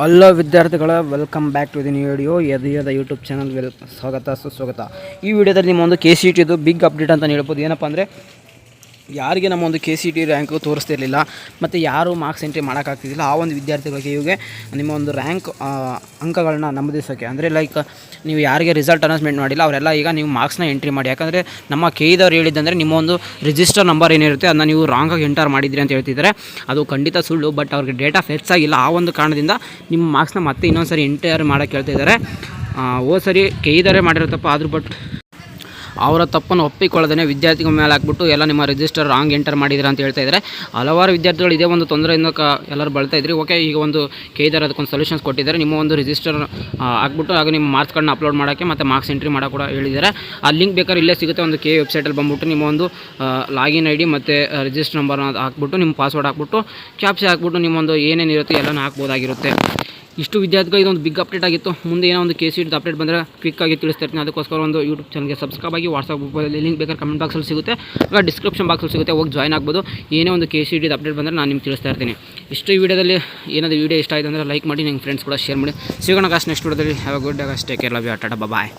Hello ವಿದ್ಯಾರ್ಥಿಗಳ welcome back to the new video ಯದ YouTube channel ಸ್ವಾಗತ ಸುಸ್ವಾಗತ. ಈ ವಿಡಿಯೋದಲ್ಲಿ ನಿಮ್ಮ ಒಂದು KCET ಬಿಗ್ ಅಪ್ಡೇಟ್ ಅಂತ ಹೇಳ್ಬೋದು. ಏನಪ್ಪ ಅಂದರೆ ಯಾರಿಗೆ ನಮ್ಮ ಒಂದು KCET ರ್ಯಾಂಕು ತೋರಿಸ್ತಿರಲಿಲ್ಲ ಮತ್ತು ಯಾರು ಮಾರ್ಕ್ಸ್ ಎಂಟ್ರಿ ಮಾಡೋಕ್ಕಾಗ್ತಿದ್ದಿಲ್ಲ ಆ ಒಂದು ವಿದ್ಯಾರ್ಥಿಗಳಿಗೆ ಇವಾಗ ನಿಮ್ಮ ಒಂದು ರ್ಯಾಂಕ್ ಅಂಕಗಳನ್ನ ನಮೂದಿಸೋಕ್ಕೆ, ಅಂದರೆ ಲೈಕ್ ನೀವು ಯಾರಿಗೆ ರಿಸಲ್ಟ್ ಅನೌನ್ಸ್ಮೆಂಟ್ ಮಾಡಿಲ್ಲ ಅವರೆಲ್ಲ ಈಗ ನೀವು ಮಾರ್ಕ್ಸ್ನ ಎಂಟ್ರಿ ಮಾಡಿ. ಯಾಕಂದರೆ ನಮ್ಮ KEದವ್ರು ಹೇಳಿದ್ದಂದರೆ ನಿಮ್ಮ ಒಂದು ರಿಜಿಸ್ಟರ್ ನಂಬರ್ ಏನಿರುತ್ತೆ ಅದನ್ನ ನೀವು ರಾಂಗಾಗಿ ಎಂಟರ್ ಮಾಡಿದ್ರಿ ಅಂತ ಹೇಳ್ತಿದ್ದಾರೆ. ಅದು ಖಂಡಿತ ಸುಳ್ಳು. ಬಟ್ ಅವ್ರಿಗೆ ಡೇಟಾ ಫೆಚ್ ಆಗಿಲ್ಲ. ಆ ಒಂದು ಕಾರಣದಿಂದ ನಿಮ್ಮ ಮಾರ್ಕ್ಸ್ನ ಮತ್ತೆ ಇನ್ನೊಂದು ಸರಿ ಎಂಟರ್ ಮಾಡೋಕ್ಕೆ ಹೇಳ್ತಿದ್ದಾರೆ. ಹೋದ ಸರಿ KEದವರೇ ಮಾಡಿರೋ ತಪ್ಪು ಆದರೂ ಬಟ್ ಅವರ ತಪ್ಪನ್ನು ಒಪ್ಪಿಕೊಳ್ಳದೇ ವಿದ್ಯಾರ್ಥಿಗಳ ಮೇಲೆ ಹಾಕ್ಬಿಟ್ಟು ಎಲ್ಲ ನಿಮ್ಮ ರಿಜಿಸ್ಟರ್ ರಾಂಗ್ ಎಂಟರ್ ಮಾಡಿದ್ದೀರಾ ಅಂತ ಹೇಳ್ತಾ ಇದ್ದಾರೆ. ಹಲವಾರು ವಿದ್ಯಾರ್ಥಿಗಳು ಇದೇ ಒಂದು ತೊಂದರೆಯಿಂದ ಎಲ್ಲರೂ ಬಳತಾ ಇದ್ರಿ. ಓಕೆ, ಈಗ ಒಂದು KEದವರು ಅದಕ್ಕೊಂದು ಸೊಲ್ಯೂಷನ್ಸ್ ಕೊಟ್ಟಿದ್ದಾರೆ. ನಿಮ್ಮ ಒಂದು ರಿಜಿಸ್ಟರ್ ಹಾಕ್ಬಿಟ್ಟು ಆಗ ನಿಮ್ಮ ಮಾರ್ಕ್ಸ್ಗಳನ್ನ ಅಪ್ಲೋಡ್ ಮಾಡೋಕ್ಕೆ ಮತ್ತು ಮಾರ್ಕ್ಸ್ ಎಂಟ್ರಿ ಮಾಡೋಕೆ ಕೂಡ ಹೇಳಿದ್ದಾರೆ. ಆ ಲಿಂಕ್ ಬೇಕಾದ್ರೆ ಇಲ್ಲೇ ಸಿಗುತ್ತೆ. ಒಂದು KE ವೆಬ್ಸೈಟಲ್ಲಿ ಬಂದುಬಿಟ್ಟು ನಿಮ್ಮ ಒಂದು ಲಾಗಿನ್ ID ಮತ್ತು ರಿಜಿಸ್ಟರ್ ನಂಬರ್ನ ಹಾಕ್ಬಿಟ್ಟು ನಿಮ್ಮ ಪಾಸ್ವರ್ಡ್ ಹಾಕ್ಬಿಟ್ಟು ಕ್ಯಾಪ್ಚರ್ ಹಾಕ್ಬಿಟ್ಟು ನಿಮ್ಮೊಂದು ಏನೇನಿರುತ್ತೆ ಎಲ್ಲನೂ ಹಾಕ್ಬೋದಾಗಿರುತ್ತೆ. ಇಷ್ಟು ವಿದ್ಯಾರ್ಥಿಗಳು ಇದೊಂದು ಬಿಗ್ ಅಪ್ಡೇಟ್ ಆಗಿತ್ತು. ಮುಂದೆ ಏನೋ ಒಂದು KCET ಅಪ್ಡೇಟ್ ಬಂದರೆ ಕ್ವಿಕ್ಕಾಗಿ ತಿಳಿಸ್ತಾ ಇರ್ತೀನಿ. ಅದಕ್ಕೋಸ್ಕರ ಒಂದು ಯೂಟ್ಯೂಬ್ ಚಾನಲ್ಗೆ ಸಬ್ಸ್ಕ್ರೈಬ್ ಆಗಿ. ವಾಟ್ಸಪ್ ಗ್ರೂಪಲ್ಲಿ ಲಿಂಕ್ ಬೇಕಾದ್ರೆ ಕಮೆಂಟ್ ಬಾಕ್ಸಲ್ಲಿ ಸಿಗುತ್ತೆ, ಆಗ ಡಿಸ್ಕ್ರಿಪ್ಷನ್ ಬಾಕ್ಸಲ್ಲಿ ಸಿಗುತ್ತೆ, ಹೋಗಿ ಜಾಯ್ನ್ ಆಗ್ಬೋದು. ಏನೇ ಒಂದು KCET ಅಪ್ಡೇಟ್ ಬಂದರೆ ನಾನು ನಿಮ್ಗೆ ತಿಳಿಸ್ತಾ ಇರ್ತೀನಿ. ಇಷ್ಟು ಈ ವಿಡಿಯೋದಲ್ಲಿ ಏನಾದರೂ ವಿಡಿಯೋ ಇಷ್ಟ ಆಯಿತು ಅಂದರೆ ಲೈಕ್ ಮಾಡಿ, ನಿಮ್ಮ ಫ್ರೆಂಡ್ಸ್ ಕೂಡ ಶೇರ್ ಮಾಡಿ. ಸಿಗೋಣ ನೆಕ್ಸ್ಟ್ ವಿಡಿಯೋದಲ್ಲಿ. Have a good day. Take care. Love you. Tata bye.